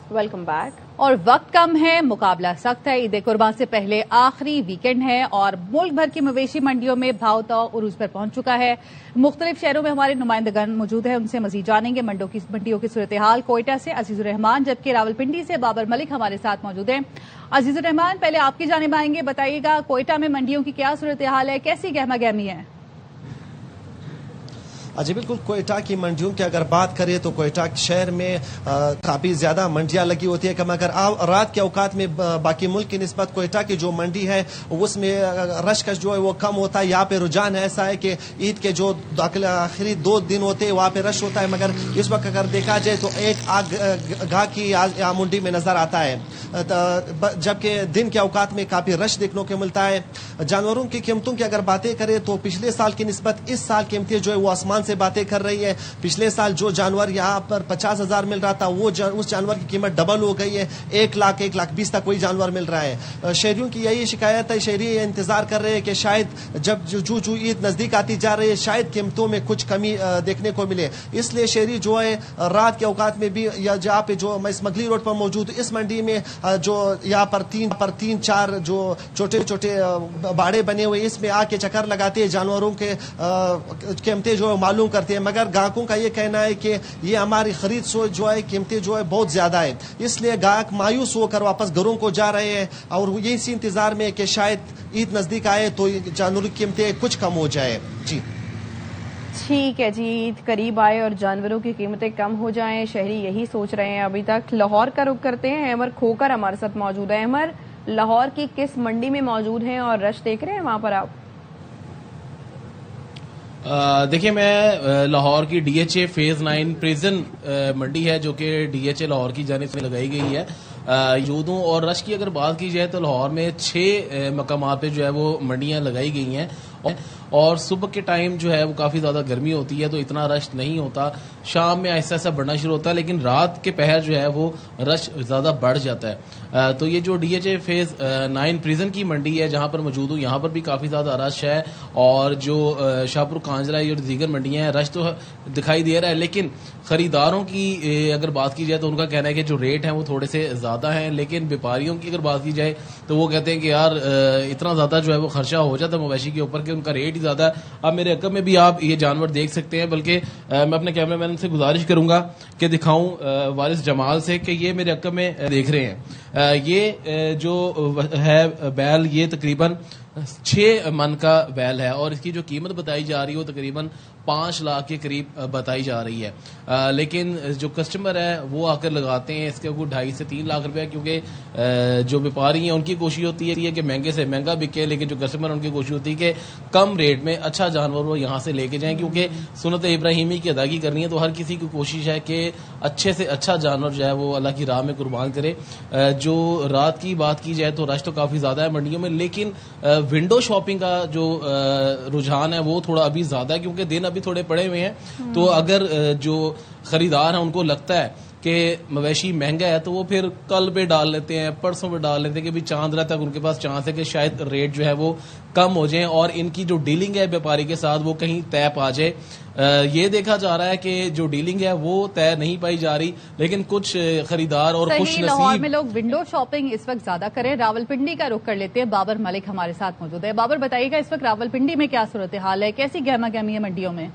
Welcome back. और वक्त कम है, मुकाबला सख्त है। ईद कुर्बान से पहले आखिरी वीकेंड है और मुल्क भर की मवेशी मंडियों में भाव तो उरूज पर पहुंच चुका है। मुख्तलिफ शहरों में हमारे नुमाइंदगान मौजूद है, उनसे मजीद जानेंगे मंडियों की सूरत हाल। कोयटा से अजीजुर रहमान, जबकि रावलपिंडी से बाबर मलिक हमारे साथ मौजूद हैं। अजीजुर रहमान, पहले आपकी जानिब आएंगे, बताइएगा कोयटा में मंडियों की क्या सूरत हाल है, कैसी गहमा गहमी है? जी बिल्कुल, कोयटा की मंडियों की अगर बात करें तो कोयटा शहर में काफ़ी ज़्यादा मंडियाँ लगी होती है। मगर रात के औकात में बाकी मुल्क की निस्बत कोयटा की जो मंडी है उसमें रशकश जो है वो कम होता है। यहाँ पे रुझान ऐसा है कि ईद के जो आखिरी 2 दिन होते हैं वहाँ पे रश होता है, मगर इस वक्त अगर देखा जाए तो एक आग गाहकी यहाँ मंडी में नज़र आता है, जबकि दिन के औकात में काफ़ी रश देखने को मिलता है। जानवरों की कीमतों की अगर बातें करें तो पिछले साल की निस्बत इस साल कीमतें जो है वो आसमान से बातें कर रही है। पिछले साल जो जानवर यहाँ पर 50,000 मिल रहा था वो उस जानवर की कीमत डबल हो गई है। 1,20,000 तक कोई जानवर मिल रहा है। शहरियों की यही शिकायत है, शहरी इंतजार कर रहे हैं कि शायद जब जो ईद नजदीक आती जा रही है शायद कीमतों में कुछ कमी देखने को मिले। इसलिए शहरी जो है रात के औकात में भी या जहाँ पे जो मैं स्मगली रोड पर मौजूद इस मंडी में जो यहाँ पर तीन चार जो छोटे छोटे बाड़े बने हुए इसमें आके चक्कर लगाते हैं, जानवरों के कीमतें जो मालूम करते हैं। मगर ग्राहकों का ये कहना है कि ये हमारी खरीद सोच जो है कीमतें जो है बहुत ज्यादा है, इसलिए ग्राहक मायूस होकर वापस घरों को जा रहे हैं और ये इसी इंतजार में कि शायद ईद नजदीक आए तो जानवरों की कीमतें कुछ कम हो जाए। जी ठीक है जी, ईद करीब आए और जानवरों की कीमतें कम हो जाएं, शहरी यही सोच रहे हैं अभी तक। लाहौर का रुख करते हैं, अमर खोकर हमारे साथ मौजूद है। अमर, लाहौर की किस मंडी में मौजूद हैं और रश देख रहे हैं वहां पर आप? देखिए, मैं लाहौर की DHA फेज 9 प्रिजन मंडी है जो कि DHA लाहौर की जानिब से लगाई गई है यूदों। और रश की अगर बात की जाए तो लाहौर में 6 मकामात पे जो है वो मंडियां लगाई गई हैं और सुबह के टाइम जो है वो काफ़ी ज़्यादा गर्मी होती है तो इतना रश नहीं होता। शाम में ऐसा ऐसा बढ़ना शुरू होता है, लेकिन रात के पहर जो है वो रश ज़्यादा बढ़ जाता है। तो ये जो DHA फेज 9 प्रिजन की मंडी है जहाँ पर मौजूद हूँ, यहाँ पर भी काफ़ी ज़्यादा रश है। और जो शाहपुर कांजला और दीगर मंडियाँ हैं रश तो दिखाई दे रहा है, लेकिन ख़रीदारों की अगर बात की जाए तो उनका कहना है कि जो रेट हैं वो थोड़े से ज़्यादा हैं। लेकिन व्यापारियों की अगर बात की जाए तो वो कहते हैं कि यार इतना ज़्यादा जो है वो खर्चा हो जाता है मवेशी के ऊपर कि उनका रेट ही ज़्यादा है। अब मेरे अकब में भी आप ये जानवर देख सकते हैं, बल्कि मैं अपने कैमरा मैन से गुजारिश करूंगा कि दिखाऊं वारिस जमाल से कि ये मेरे अकब में देख रहे हैं। ये जो है बैल ये तकरीबन 6 मन का बैल है और इसकी जो कीमत बताई जा रही है वो तकरीबन 5 लाख के करीब बताई जा रही है। लेकिन जो कस्टमर है वो आकर लगाते हैं इसके को 2.5 से 3 लाख रुपया, क्योंकि जो व्यापारी हैं उनकी कोशिश होती है कि महंगे से महंगा बिके, लेकिन जो कस्टमर है उनकी कोशिश होती है कि कम रेट में अच्छा जानवर वो यहाँ से लेके जाएं, क्योंकि सुन्नत इब्राहिमी की अदायगी करनी है तो हर किसी की कोशिश है कि अच्छे से अच्छा जानवर जो है वो अल्लाह की राह में कुर्बान करे। जो रात की बात की जाए तो रश तो काफ़ी ज़्यादा है मंडियों में, लेकिन विंडो शॉपिंग का जो रुझान है वो थोड़ा अभी ज़्यादा है, क्योंकि दिन अभी थोड़े पड़े हुए हैं। तो अगर जो खरीदार हैं उनको लगता है कि मवेशी महंगा है तो वो फिर कल पे डाल लेते हैं, परसों पे डाल लेते हैं कि भी चांद रात तक उनके पास चांस है कि शायद रेट जो है वो कम हो जाए और इनकी जो डीलिंग है व्यापारी के साथ वो कहीं तय पा जाए। ये देखा जा रहा है कि जो डीलिंग है वो तय नहीं पाई जा रही, लेकिन कुछ खरीदार और खुश नसीब लाहौर में लोग विंडो शॉपिंग इस वक्त ज्यादा करें। रावलपिंडी का रुख कर लेते हैं, बाबर मलिक हमारे साथ मौजूद है। बाबर, बताइएगा इस वक्त रावलपिंडी में क्या सूरत हाल है, कैसी गहमा गहमी है मंडियों में?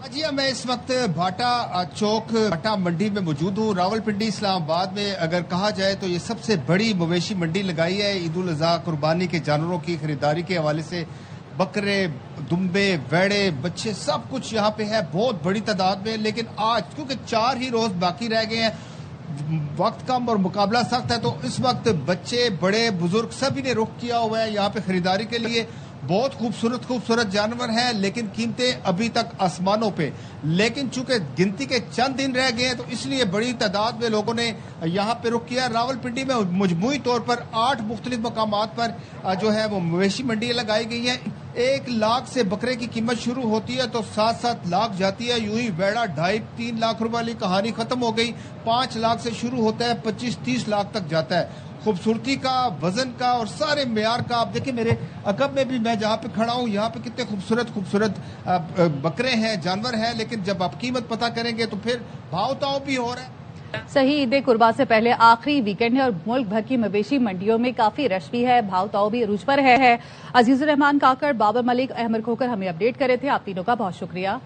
जी, मैं इस वक्त भाटा चौक भाटा मंडी में मौजूद हूँ। रावलपिंडी इस्लामाबाद में अगर कहा जाए तो ये सबसे बड़ी मवेशी मंडी लगाई है ईद उल अज़हा कुर्बानी के जानवरों की खरीदारी के हवाले से। बकरे, दुम्बे, वेड़े, बच्चे सब कुछ यहाँ पे है बहुत बड़ी तादाद में। लेकिन आज क्योंकि 4 ही रोज बाकी रह गए हैं, वक्त कम और मुकाबला सख्त है, तो इस वक्त बच्चे, बड़े, बुजुर्ग सभी ने रुख किया हुआ है यहाँ पे खरीदारी के लिए। बहुत खूबसूरत जानवर हैं, लेकिन कीमतें अभी तक आसमानों पे। लेकिन चूंकि गिनती के चंद दिन रह गए हैं तो इसलिए बड़ी तादाद में लोगों ने यहाँ पे रुख किया। रावलपिंडी में मजमूई तौर पर 8 मुख्तलिफ मकामात पर जो है वो मवेशी मंडी लगाई गई है। 1 लाख से बकरे की कीमत शुरू होती है तो 7-7 लाख जाती है। यूं ही वेड़ा 2.5-3 लाख रुपए वाली कहानी खत्म हो गई। 5 लाख से शुरू होता है, 25-30 लाख तक जाता है। खूबसूरती का, वजन का और सारे मेयार का आप देखिए। मेरे अकब में भी मैं जहाँ पे खड़ा हूँ यहाँ पे कितने खूबसूरत बकरे हैं, जानवर हैं, लेकिन जब आप कीमत पता करेंगे तो फिर भाव ताव भी हो रहा है। सही ईद कुर्बान से पहले आखिरी वीकेंड है और मुल्क भर की मवेशी मंडियों में काफी रश भी है, भाव ताव भी अरूज पर है। अजीजुर रहमान काकड़, बाबर मलिक, अहमद खोकर हमें अपडेट करे थे। आप तीनों का बहुत शुक्रिया।